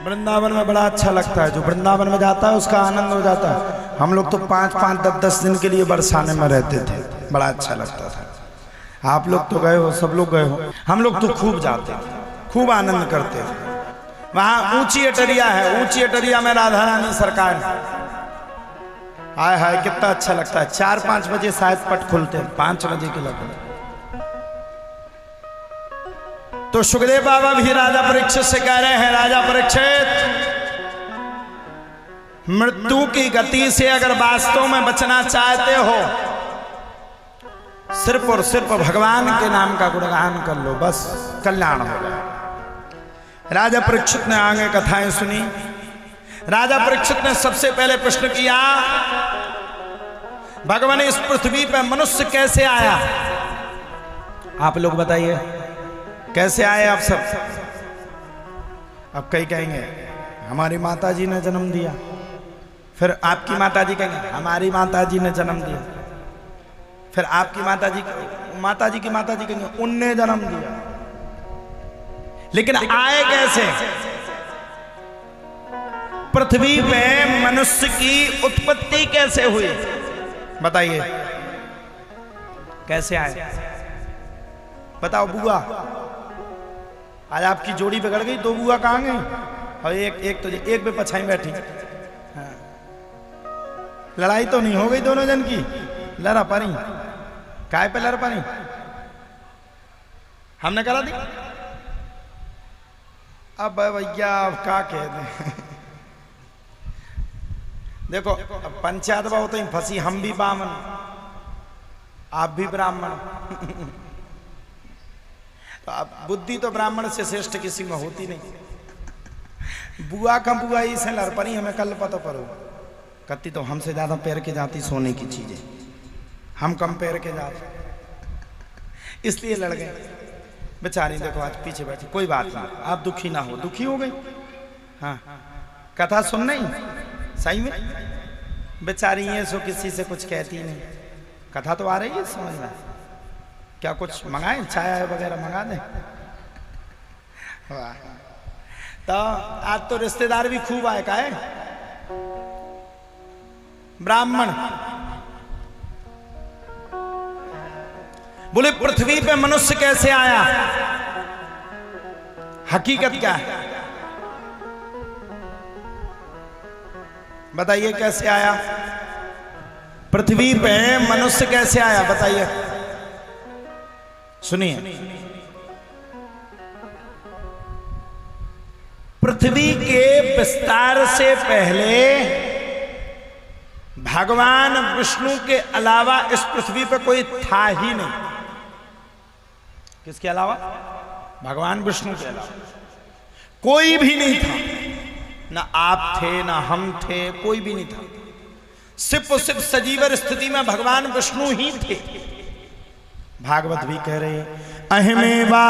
वृंदावन में बड़ा अच्छा लगता है। जो वृंदावन में जाता है उसका आनंद हो जाता है। हम लोग तो 5-5, 10-10 दिन के लिए बरसाने में रहते थे, बड़ा अच्छा लगता था। आप लोग तो गए हो, सब लोग गए हो। हम लोग तो खूब जाते थे, खूब आनंद करते थे। वहाँ ऊंची अटरिया है, ऊंची अटरिया में राधा रानी सरकार है। हाय हाय कितना अच्छा लगता है। 4-5 बजे शायद पट खुलते हैं, 5 बजे के लगभग। तो सुखदेव बाबा भी राजा परीक्षित से कह रहे हैं, राजा परीक्षित, मृत्यु की गति से अगर वास्तव में बचना चाहते हो, सिर्फ और सिर्फ भगवान के नाम का गुणगान कर लो, बस कल्याण हो जाए। राजा परीक्षित ने आगे कथाएं सुनी। राजा परीक्षित ने सबसे पहले प्रश्न किया, भगवान इस पृथ्वी पर मनुष्य कैसे आया? आप लोग बताइए कैसे आए आप सब? अब कई कहेंगे हमारी माताजी ने जन्म दिया, फिर आपकी माताजी कहेंगे हमारी माताजी ने जन्म दिया, फिर आपकी माताजी की माताजी कहेंगे उनने जन्म दिया। लेकिन आए कैसे? पृथ्वी पे मनुष्य की उत्पत्ति कैसे हुई? बताइए कैसे आए? बताओ बुआ। आज आपकी जोड़ी बिगड़ गई, 2 बुआ कहाँ गई? और एक पे पछाई बैठी। हाँ। लड़ाई तो नहीं हो गई दोनों जन की? लड़ा पारी काय पे लड़ पारी? हमने करा दी। अब भैया अब क्या कह दें। देखो पंचायत बाबू तो फंसी, हम भी बामन आप भी ब्राह्मण। तो अब बुद्धि तो ब्राह्मण से श्रेष्ठ किसी में होती नहीं। बुआ का बुआ ही से लड़ पड़ी, हमें कल पता पड़ो कत्ती तो हमसे ज्यादा पैर के जाती सोने की चीजें, हम कम पैर के जाते इसलिए लड़ गए बेचारी। देखो आज पीछे बैठी, कोई बात नहीं, आप दुखी ना हो। दुखी हो गई? हाँ कथा सुन नहीं सही में बेचारी ये सो किसी से कुछ कहती नहीं। कथा तो आ रही है समझ में। क्या कुछ मंगाए, चाय वगैरह मंगा दें? वाह। तो आज तो रिश्तेदार भी खूब आए। का है ब्राह्मण। बोले पृथ्वी पे मनुष्य कैसे आया? हकीकत क्या है बताइए? कैसे आया पृथ्वी पे मनुष्य? कैसे आया बताइए? सुनिए, पृथ्वी के विस्तार से पहले भगवान विष्णु के अलावा इस पृथ्वी पर कोई था ही नहीं। किसके अलावा? भगवान विष्णु के अलावा कोई भी नहीं था। ना आप थे, ना हम थे, कोई भी नहीं था। सिर्फ और सिर्फ सजीवन स्थिति में भगवान विष्णु ही थे। भागवत भी कह रहे हैं अहमेवा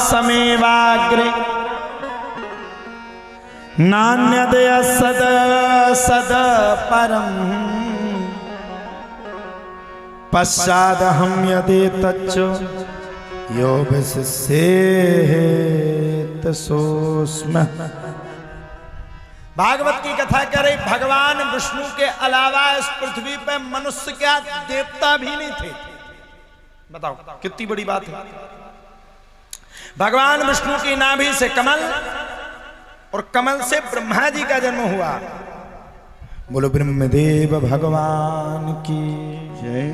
समेवाग्रे नान्यदय सद सद परम पश्चाद हम यदे तच्चो यो विशिष्येत सोस्म। भागवत की कथा कह रही भगवान विष्णु के अलावा इस पृथ्वी पर मनुष्य क्या देवता भी नहीं थे। बताओ कितनी बड़ी बात है। भगवान विष्णु की नाभि से कमल और कमल से ब्रह्मा जी का जन्म हुआ। बोलो ब्रह्मदेव भगवान की जय।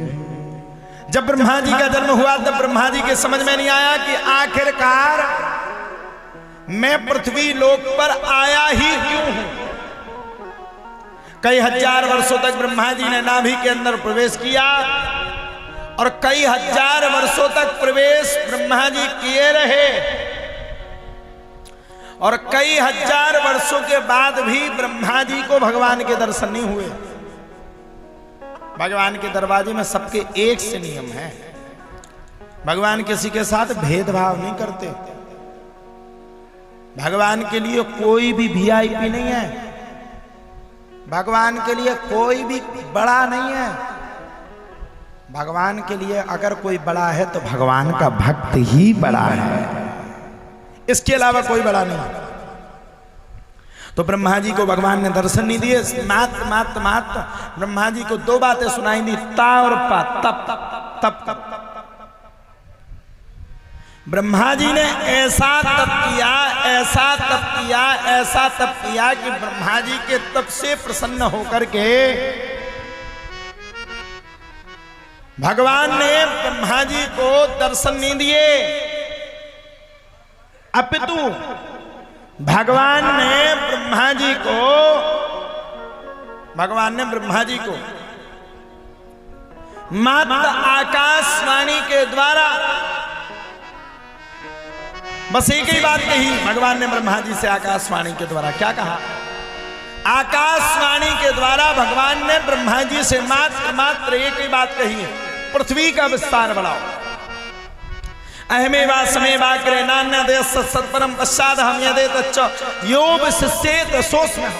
जब ब्रह्मा जी का जन्म हुआ तब ब्रह्मा जी के समझ में नहीं आया कि आखिरकार मैं पृथ्वी लोक पर आया ही क्यों हूं। कई हजार वर्षों तक ब्रह्मा जी ने नाभि के अंदर प्रवेश किया और कई हजार वर्षों तक प्रवेश ब्रह्मा जी किए रहे और कई हजार वर्षों के बाद भी ब्रह्मा जी को भगवान के दर्शन नहीं हुए। भगवान के दरवाजे में सबके एक से नियम है। भगवान किसी के साथ भेदभाव नहीं करते। भगवान के लिए कोई भी वीआईपी नहीं है। भगवान के लिए कोई भी बड़ा नहीं है। भगवान के लिए अगर कोई बड़ा है तो भगवान का भक्त ही बड़ा है, इसके अलावा कोई बड़ा नहीं। तो ब्रह्मा जी को भगवान ने दर्शन नहीं दिए। मात्र ब्रह्मा जी को दो बातें सुनाई दी, ता और पा, तप। ब्रह्मा जी ने ऐसा तप किया कि ब्रह्मा जी के तप से प्रसन्न होकर के भगवान ने ब्रह्मा जी को दर्शन नहीं दिए, अपितु भगवान ने ब्रह्मा जी को मात्र आकाशवाणी के द्वारा बस एक ही बात कही। भगवान ने ब्रह्मा जी से आकाशवाणी के द्वारा क्या कहा? आकाशवाणी के द्वारा भगवान ने ब्रह्मा जी से मात्र एक ही बात कही है, पृथ्वी का विस्तार बढ़ाओ। अहमेवा समेवाग्रे नान्य देश सत्परम पश्चाद हम यदे तच्च योग सिस्सेत सोस्म।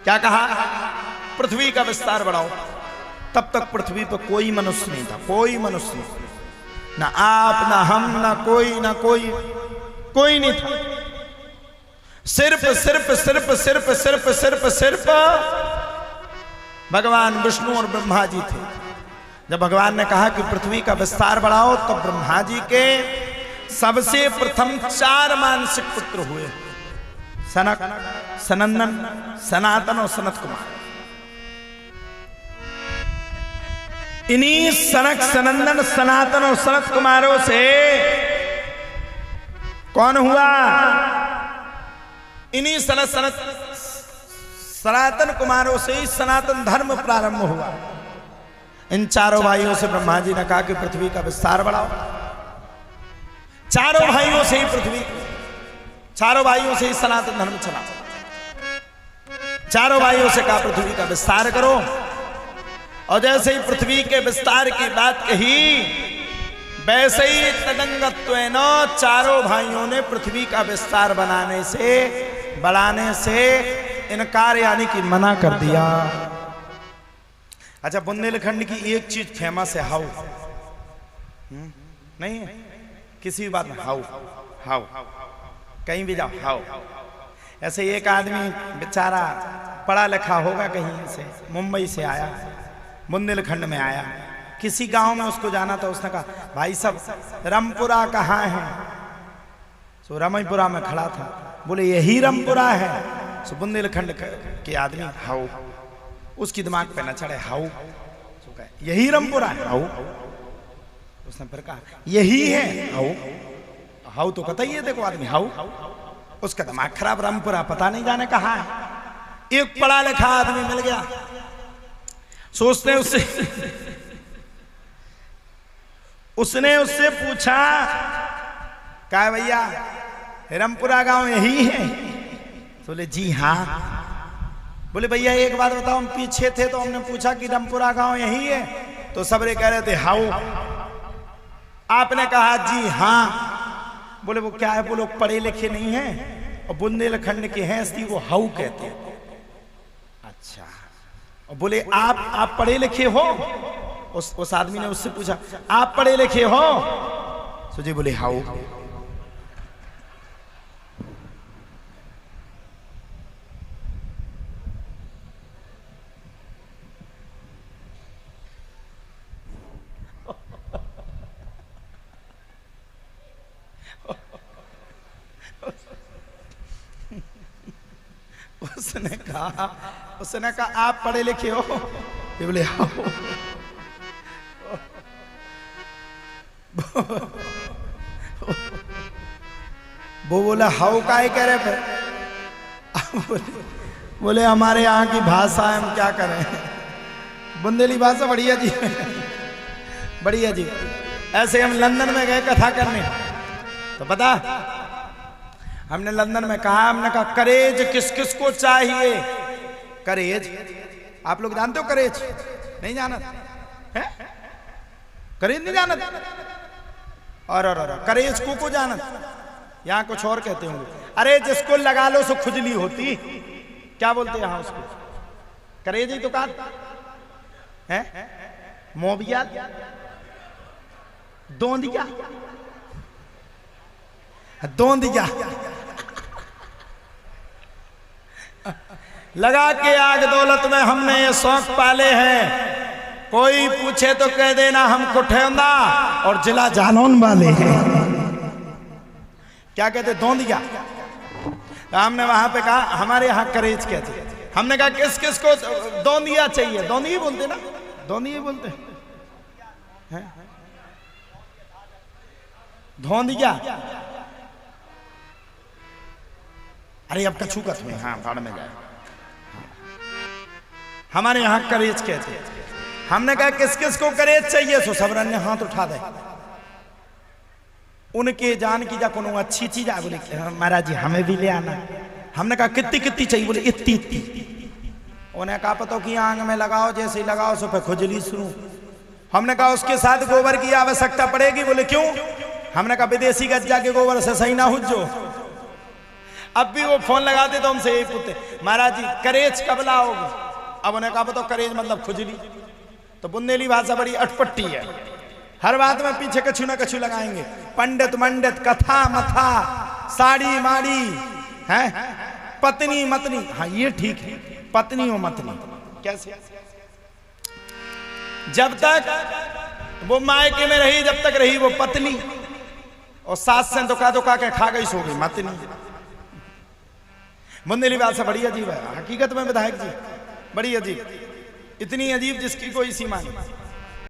क्या कहा? पृथ्वी का विस्तार बढ़ाओ। तब तक पृथ्वी पर कोई मनुष्य नहीं था, कोई मनुष्य नहीं, ना आप ना हम ना कोई नहीं था। सिर्फ भगवान विष्णु और ब्रह्मा जी थे। जब भगवान ने कहा कि पृथ्वी का विस्तार बढ़ाओ, तो ब्रह्मा जी के सबसे प्रथम 4 मानसिक पुत्र हुए, सनक, सनंदन, सनातन और सनत कुमार। इन्हीं सनक, सनंदन, सनातन और सनत कुमारों से कौन हुआ? इन्हीं सनातन कुमारों से ही सनातन धर्म प्रारंभ हुआ। इन 4 भाइयों से ब्रह्मा जी ने कहा कि पृथ्वी का विस्तार बढ़ाओ। 4 भाइयों से ही सनातन धर्म चला। 4 भाइयों से कहा पृथ्वी का विस्तार करो। और जैसे ही पृथ्वी के विस्तार की बात कही, वैसे ही तदंगत्वेन 4 भाइयों ने पृथ्वी का विस्तार बढ़ाने से इनकार यानी कि मना कर दिया। अच्छा, बुंदेलखंड की एक चीज फेमस है, हाउ। नहीं है किसी भी बात में हाउ, कहीं भी जाओ हाउ। ऐसे एक आदमी बेचारा पढ़ा लिखा होगा, कहीं से मुंबई से आया, बुंदेलखंड में आया, किसी गांव में उसको जाना था। उसने कहा भाई साहब रामपुरा कहाँ है? सो रमईपुरा में खड़ा था। बोले यही रामपुरा है? सो बुंदेलखंड के आदमी हाउ, उसकी दिमाग पे न चढ़े हाउ, यही रामपुरा है हाउ। उसने फिर कहा यही है हाउ तो कहता ही है, देखो आदमी हाउ। उसका दिमाग खराब, रामपुरा पता नहीं जाने कहाँ है। एक पढ़ा लिखा आदमी मिल गया, सोचते उसने उससे पूछा, क्या भैया रामपुरा गांव यही है? बोले जी हाँ। बोले भैया एक बात बताओ, हम पीछे थे तो हमने पूछा कि रामपुरा गांव यही है, तो सबरे कह रहे थे हाउ। आपने कहा जी हाँ। बोले वो क्या है? वो लोग पढ़े लिखे नहीं हैं और बुंदेलखंड के हैं, इसलिए वो हाउ कहते हैं। अच्छा। और बोले आप पढ़े लिखे हो? उस आदमी ने उससे पूछा आप पढ़े लिखे हो? तो जी बोले हाउ। उसने कहा आप पढ़े लिखे हो? ये बोले हाँ। वो बोला हाउ काहे कह रहे थे? बोले हमारे यहाँ की भाषा है, हम क्या करें। बुंदेली भाषा बढ़िया जी, बढ़िया जी। ऐसे हम लंदन में गए कथा करने, तो पता हमने लंदन में कहा, हमने कहा करेज किस किस को चाहिए? करेज आप लोग जानते हो? करेज नहीं जानत है? करेज नहीं जानत? और करेज को जानत? यहाँ कुछ और कहते होंगे। अरे जिसको लगा लो सो खुजली होती, क्या बोलते यहाँ उसको? करेज ही तो कहा है। मोबिया, दोंदिया, लगा के आग दौलत में हमने ये शौक पाले हैं, कोई पूछे तो कह देना हम कुठेंदा और जिला जालौन वाले हैं। क्या कहते दोंदिया। तो हमने वहां पे कहा हमारे यहाँ करेज कहते। हमने कहा किस किस को दोंदिया चाहिए? दोंदिया बोलते ना, दोंदिया बोलते हैं धोंदिया। अरे अब कछू कछ में, हाँ भाड़ में जाए। हमारे यहाँ करेज कहते हैं। हमने कहा किस किस को करेज चाहिए? सो सबरन ने हाथ उठा दे। उनके जान की जा कोनो अच्छी चीज आ, बोले महाराज जी हमें भी ले आना। हमने कहा कितनी कितनी चाहिए? बोले इतनी इतनी। उन्हें कहा पता कि आंग में लगाओ, जैसे ही लगाओ सो पे खुजली शुरू। हमने कहा उसके साथ गोबर की आवश्यकता पड़ेगी? बोले क्यों? हमने कहा विदेशी गज्जा के गोबर से सही ना हुज्जो। अब भी वो फोन लगाते तो हमसे यही पूछते महाराज जी करेज कब लाओगे? अब उन्हें कहा बताओ करेज मतलब खुजली। तो बुंदेली भाषा बड़ी अटपट्टी है, हर बात में पीछे कछु ना कछु लगाएंगे। पंडित मंडित कथा मथा साड़ी माड़ी है, पत्नी मतनी। हाँ ये ठीक है, पत्नी और मतनी कैसे? जब तक वो मायके में रही, जब तक रही वो पत्नी, और सास से दुका दुका के खा गई सो गई मतनी। बुंदेली भाषा बड़ी अजीब है हकीकत में विधायक जी, बड़ी अजीब, इतनी अजीब जिसकी कोई सीमा नहीं।